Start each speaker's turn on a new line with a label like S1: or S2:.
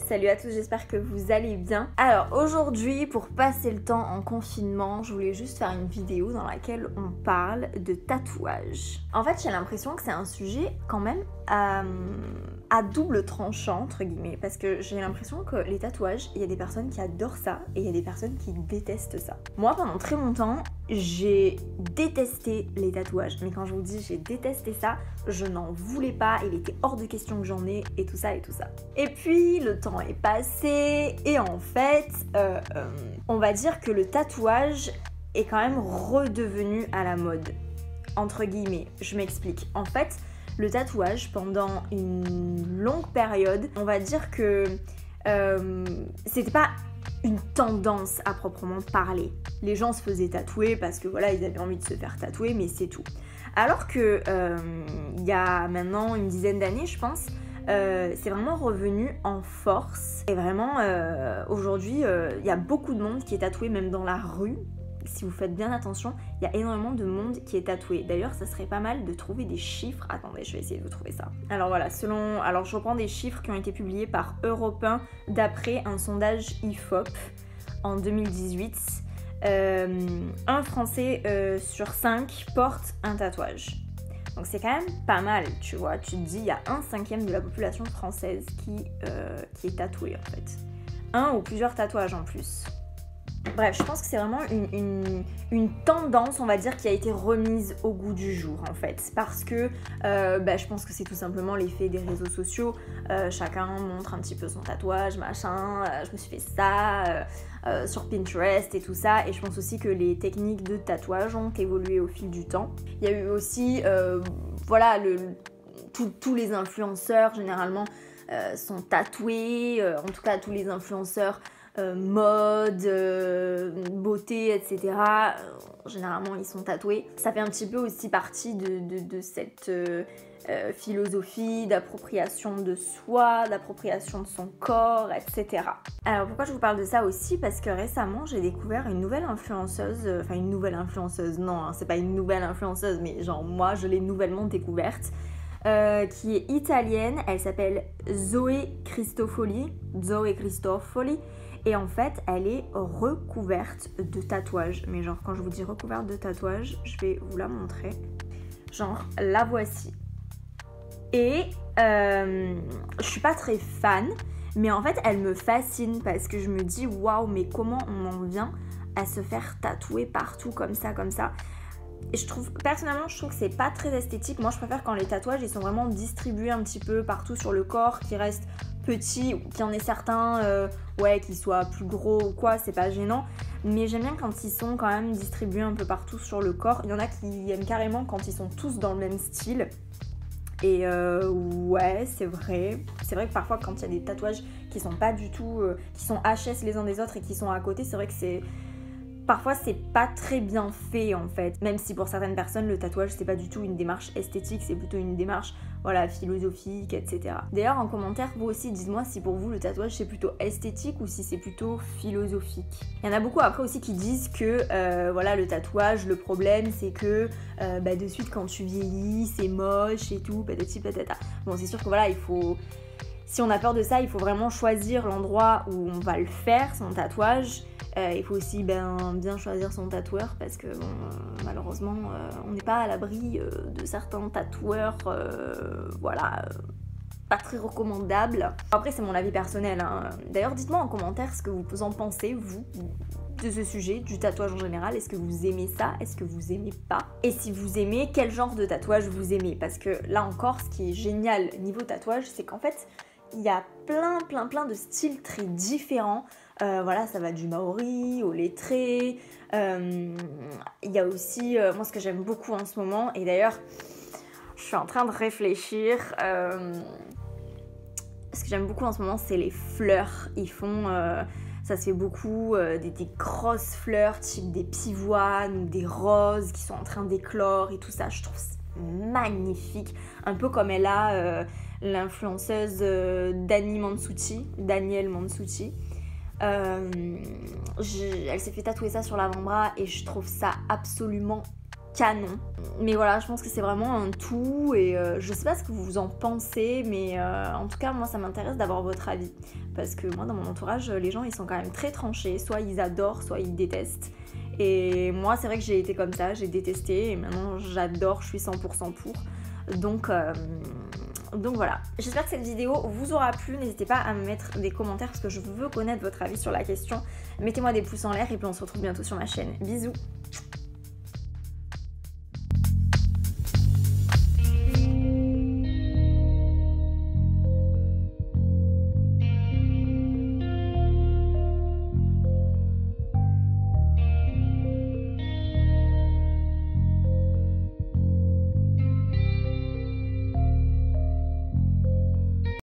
S1: salut à tous, j'espère que vous allez bien. Alors aujourd'hui, pour passer le temps en confinement, je voulais juste faire une vidéo dans laquelle on parle de tatouage. En fait, j'ai l'impression que c'est un sujet quand même à double tranchant, entre guillemets, parce que j'ai l'impression que les tatouages, il y a des personnes qui adorent ça et il y a des personnes qui détestent ça. Moi, pendant très longtemps, j'ai détesté les tatouages, mais quand je vous dis j'ai détesté ça, je n'en voulais pas, il était hors de question que j'en ai et tout ça et tout ça. Et puis le temps est passé et en fait, on va dire que le tatouage est quand même redevenu à la mode, entre guillemets. Je m'explique. En fait, le tatouage, pendant une longue période, on va dire que c'était pas une tendance à proprement parler. Les gens se faisaient tatouer parce que voilà, ils avaient envie de se faire tatouer, mais c'est tout. Alors que il y a maintenant une dizaine d'années, je pense, c'est vraiment revenu en force. Et vraiment, aujourd'hui, il y a beaucoup de monde qui est tatoué, même dans la rue. Si vous faites bien attention, il y a énormément de monde qui est tatoué. D'ailleurs, ça serait pas mal de trouver des chiffres. Attendez, je vais essayer de vous trouver ça. Alors voilà, alors je reprends des chiffres qui ont été publiés par Europe 1 d'après un sondage IFOP en 2018. Un Français sur 5 porte un tatouage. Donc c'est quand même pas mal, tu vois. Tu te dis, il y a 1/5 de la population française qui est tatouée en fait. Un ou plusieurs tatouages en plus. Bref, je pense que c'est vraiment une tendance, on va dire, qui a été remise au goût du jour, en fait. Parce que je pense que c'est tout simplement l'effet des réseaux sociaux. Chacun montre un petit peu son tatouage, machin. Je me suis fait ça sur Pinterest et tout ça. Et je pense aussi que les techniques de tatouage ont évolué au fil du temps. Il y a eu aussi, tous les influenceurs, généralement, sont tatoués. En tout cas, tous les influenceurs mode, beauté, etc. Généralement, ils sont tatoués. Ça fait un petit peu aussi partie de cette philosophie d'appropriation de soi, d'appropriation de son corps, etc. Alors, pourquoi je vous parle de ça aussi? Parce que récemment, j'ai découvert une nouvelle influenceuse. Enfin, une nouvelle influenceuse, non, hein, c'est pas une nouvelle influenceuse, mais genre, moi, je l'ai nouvellement découverte. Qui est italienne. Elle s'appelle Zoé Cristofoli. Et en fait, elle est recouverte de tatouages. Mais genre, quand je vous dis recouverte de tatouages, je vais vous la montrer. Genre, la voici. Et je suis pas très fan, mais en fait, elle me fascine parce que je me dis, waouh, mais comment on en vient à se faire tatouer partout comme ça. Et personnellement, je trouve que c'est pas très esthétique. Moi, je préfère quand les tatouages, ils sont vraiment distribués un petit peu partout sur le corps, qui restent petits, ou qu'il y en ait certains, qui soient plus gros ou quoi, c'est pas gênant. Mais j'aime bien quand ils sont quand même distribués un peu partout sur le corps. Il y en a qui aiment carrément quand ils sont tous dans le même style. Et c'est vrai. C'est vrai que parfois, quand il y a des tatouages qui sont pas du tout, qui sont HS les uns des autres et qui sont à côté, c'est vrai que parfois, c'est pas très bien fait en fait. Même si pour certaines personnes, le tatouage, c'est pas du tout une démarche esthétique, c'est plutôt une démarche, philosophique, etc. D'ailleurs, en commentaire, vous aussi, dites-moi si pour vous, le tatouage, c'est plutôt esthétique ou si c'est plutôt philosophique. Il y en a beaucoup après aussi qui disent que, le tatouage, le problème, c'est que, de suite, quand tu vieillis, c'est moche et tout, patati patata. Bon, c'est sûr que il faut... Si on a peur de ça, il faut vraiment choisir l'endroit où on va le faire, son tatouage. Il faut aussi bien choisir son tatoueur parce que malheureusement on n'est pas à l'abri de certains tatoueurs pas très recommandables. Après c'est mon avis personnel, hein. D'ailleurs dites-moi en commentaire ce que vous en pensez vous de ce sujet, du tatouage en général. Est-ce que vous aimez ça? Est-ce que vous aimez pas? Et si vous aimez, quel genre de tatouage vous aimez? Parce que là encore, ce qui est génial niveau tatouage, c'est qu'en fait il y a plein de styles très différents. Ça va du maori au lettré. Il y a aussi, moi ce que j'aime beaucoup en ce moment, et d'ailleurs je suis en train de réfléchir, ce que j'aime beaucoup en ce moment, c'est les fleurs. Ils font, ça se fait beaucoup, des grosses fleurs type des pivoines ou des roses qui sont en train d'éclore et tout ça. Je trouve ça magnifique, un peu comme elle a l'influenceuse Danielle Mansucci. Elle s'est fait tatouer ça sur l'avant-bras et je trouve ça absolument canon. Mais voilà, je pense que c'est vraiment un tout et je sais pas ce que vous en pensez, mais en tout cas moi ça m'intéresse d'avoir votre avis. Parce que moi dans mon entourage, les gens ils sont quand même très tranchés, soit ils adorent, soit ils détestent. Et moi c'est vrai que j'ai été comme ça, j'ai détesté et maintenant j'adore, je suis 100% pour. Donc voilà, j'espère que cette vidéo vous aura plu, n'hésitez pas à me mettre des commentaires parce que je veux connaître votre avis sur la question. Mettez-moi des pouces en l'air et puis on se retrouve bientôt sur ma chaîne. Bisous.